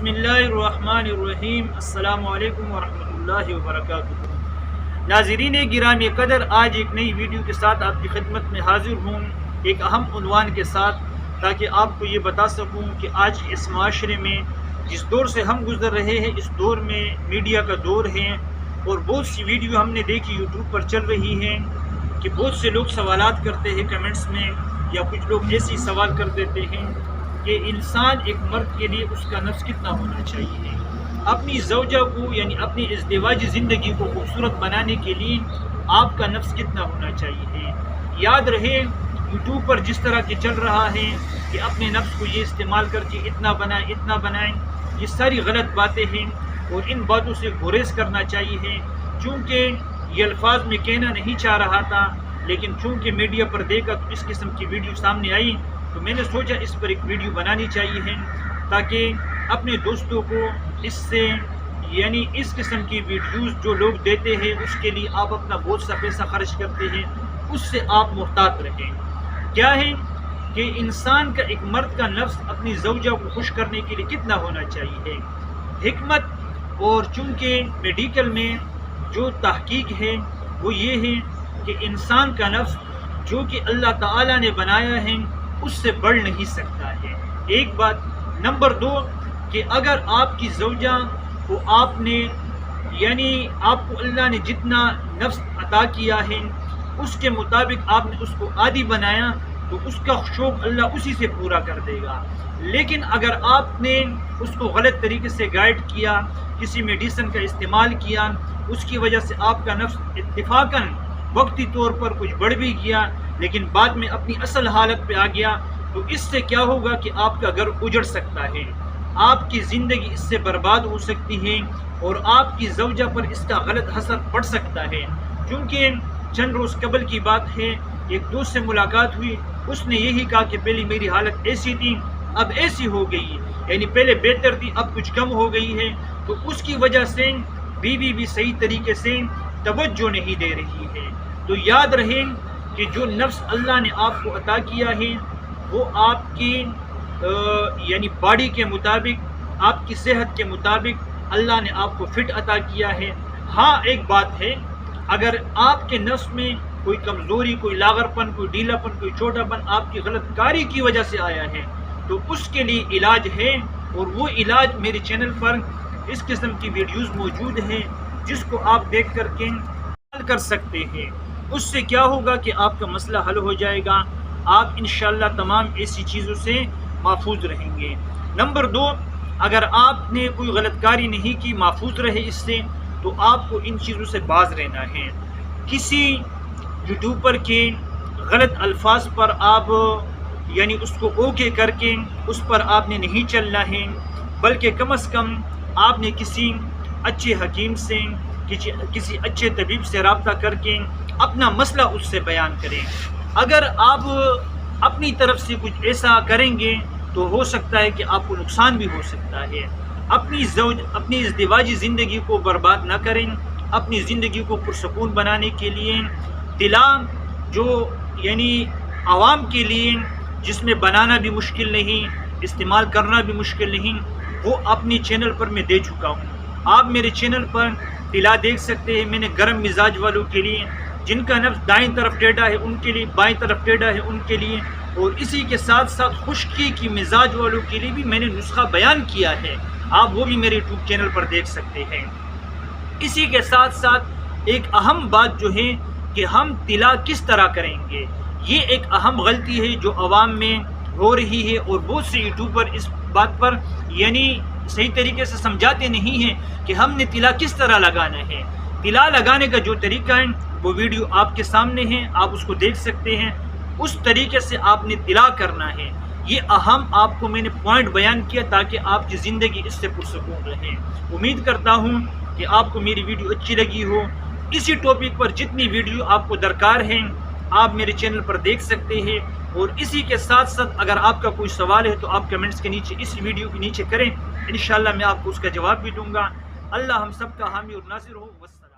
بسم اللہ الرحمن الرحیم۔ السلام علیکم ورحمۃ اللہ وبرکاتہ۔ ناظرین گرامی قدر، آج ایک نئی ویڈیو کے ساتھ آپ کی خدمت میں حاضر ہوں، ایک اہم عنوان کے ساتھ، تاکہ آپ کو یہ بتا سکوں کہ آج اس معاشرے میں جس دور سے ہم گزر رہے ہیں، اس دور میں میڈیا کا دور ہے، اور بہت سی ویڈیو ہم نے دیکھی یوٹیوب پر چل رہی ہیں کہ بہت سے لوگ سوالات کرتے ہیں کمنٹس میں، یا کچھ لوگ ایسے سوال کر دیتے ہیں کہ انسان ایک مرد کے لیے اس کا نفس کتنا ہونا چاہیے، اپنی زوجہ کو یعنی اپنی ازدواجی زندگی کو خوبصورت بنانے کے لیے آپ کا نفس کتنا ہونا چاہیے۔ یاد رہے یوٹیوب پر جس طرح کے چل رہا ہے کہ اپنے نفس کو یہ استعمال کر کے اتنا بنائیں، یہ ساری غلط باتیں ہیں، اور ان باتوں سے گریز کرنا چاہیے۔ چونکہ یہ الفاظ میں کہنا نہیں چاہ رہا تھا، لیکن چونکہ میڈیا پر دیکھا تو اس قسم کی ویڈیو سامنے آئی، تو میں نے سوچا اس پر ایک ویڈیو بنانی چاہیے تاکہ اپنے دوستوں کو اس سے یعنی اس قسم کی ویڈیوز جو لوگ دیتے ہیں اس کے لیے آپ اپنا بہت سا پیسہ خرچ کرتے ہیں، اس سے آپ محتاط رہیں۔ کیا ہے کہ انسان کا ایک مرد کا نفس اپنی زوجہ کو خوش کرنے کے لیے کتنا ہونا چاہیے۔ حکمت اور چونکہ میڈیکل میں جو تحقیق ہے وہ یہ ہے کہ انسان کا نفس جو کہ اللہ تعالیٰ نے بنایا ہے اس سے بڑھ نہیں سکتا ہے، ایک بات۔ نمبر دو کہ اگر آپ کی زوجہ کو آپ نے یعنی آپ کو اللہ نے جتنا نفس عطا کیا ہے اس کے مطابق آپ نے اس کو عادی بنایا تو اس کا شوق اللہ اسی سے پورا کر دے گا۔ لیکن اگر آپ نے اس کو غلط طریقے سے گائیڈ کیا، کسی میڈیسن کا استعمال کیا، اس کی وجہ سے آپ کا نفس اتفاقاً وقتی طور پر کچھ بڑھ بھی گیا لیکن بعد میں اپنی اصل حالت پہ آ گیا، تو اس سے کیا ہوگا کہ آپ کا گھر اجڑ سکتا ہے، آپ کی زندگی اس سے برباد ہو سکتی ہے، اور آپ کی زوجہ پر اس کا غلط اثر پڑ سکتا ہے۔ کیونکہ چند روز قبل کی بات ہے، ایک دوست سے ملاقات ہوئی، اس نے یہی کہا کہ پہلے میری حالت ایسی تھی اب ایسی ہو گئی، یعنی پہلے بہتر تھی اب کچھ کم ہو گئی ہے، تو اس کی وجہ سے بیوی بھی صحیح طریقے سے توجہ نہیں دے رہی ہے۔ تو یاد رہے کہ جو نفس اللہ نے آپ کو عطا کیا ہے وہ آپ کی یعنی باڈی کے مطابق، آپ کی صحت کے مطابق اللہ نے آپ کو فٹ عطا کیا ہے۔ ہاں ایک بات ہے، اگر آپ کے نفس میں کوئی کمزوری، کوئی لاغرپن، کوئی ڈھیلا پن، کوئی چھوٹا پن آپ کی غلط کاری کی وجہ سے آیا ہے تو اس کے لیے علاج ہے، اور وہ علاج میرے چینل پر اس قسم کی ویڈیوز موجود ہیں جس کو آپ دیکھ کر کے حل کر سکتے ہیں۔ اس سے کیا ہوگا کہ آپ کا مسئلہ حل ہو جائے گا، آپ انشاءاللہ تمام ایسی چیزوں سے محفوظ رہیں گے۔ نمبر دو، اگر آپ نے کوئی غلط کاری نہیں کی، محفوظ رہے اس سے، تو آپ کو ان چیزوں سے باز رہنا ہے۔ کسی یوٹیوبر کے غلط الفاظ پر آپ یعنی اس کو اوکے کر کے اس پر آپ نے نہیں چلنا ہے، بلکہ کم از کم آپ نے کسی اچھے حکیم سے، کسی اچھے طبیب سے رابطہ کر کے اپنا مسئلہ اس سے بیان کریں۔ اگر آپ اپنی طرف سے کچھ ایسا کریں گے تو ہو سکتا ہے کہ آپ کو نقصان بھی ہو سکتا ہے۔ اپنی ازدواجی زندگی کو برباد نہ کریں۔ اپنی زندگی کو پرسکون بنانے کے لیے طلا جو یعنی عوام کے لیے جس میں بنانا بھی مشکل نہیں، استعمال کرنا بھی مشکل نہیں، وہ اپنی چینل پر میں دے چکا ہوں۔ آپ میرے چینل پر طلا دیکھ سکتے ہیں، میں نے گرم مزاج والوں کے لیے، جن کا نفس دائیں طرف ٹیڑھا ہے ان کے لیے، بائیں طرف ٹیڑھا ہے ان کے لیے، اور اسی کے ساتھ ساتھ خشکی کی مزاج والوں کے لیے بھی میں نے نسخہ بیان کیا ہے، آپ وہ بھی میرے یوٹیوب چینل پر دیکھ سکتے ہیں۔ اسی کے ساتھ ساتھ ایک اہم بات جو ہے کہ ہم طلا کس طرح کریں گے، یہ ایک اہم غلطی ہے جو عوام میں ہو رہی ہے، اور بہت سے یوٹیوبر اس بات پر یعنی صحیح طریقے سے سمجھاتے نہیں ہیں کہ ہم نے طلا کس طرح لگانا ہے۔ طلا لگانے کا جو طریقہ ہے وہ ویڈیو آپ کے سامنے ہے، آپ اس کو دیکھ سکتے ہیں، اس طریقے سے آپ نے طلا کرنا ہے۔ یہ اہم آپ کو میں نے پوائنٹ بیان کیا تاکہ آپ کی زندگی اس سے پرسکون رہے۔ امید کرتا ہوں کہ آپ کو میری ویڈیو اچھی لگی ہو۔ اسی ٹاپک پر جتنی ویڈیو آپ کو درکار ہیں آپ میرے چینل پر دیکھ سکتے ہیں، اور اسی کے ساتھ ساتھ اگر آپ کا کوئی سوال ہے تو آپ کمنٹس کے نیچے اس ویڈیو کے نیچے کریں، انشاءاللہ میں آپ کو اس کا جواب بھی دوں گا۔ اللہ ہم سب کا حامی اور ناصر ہو۔ والسلام۔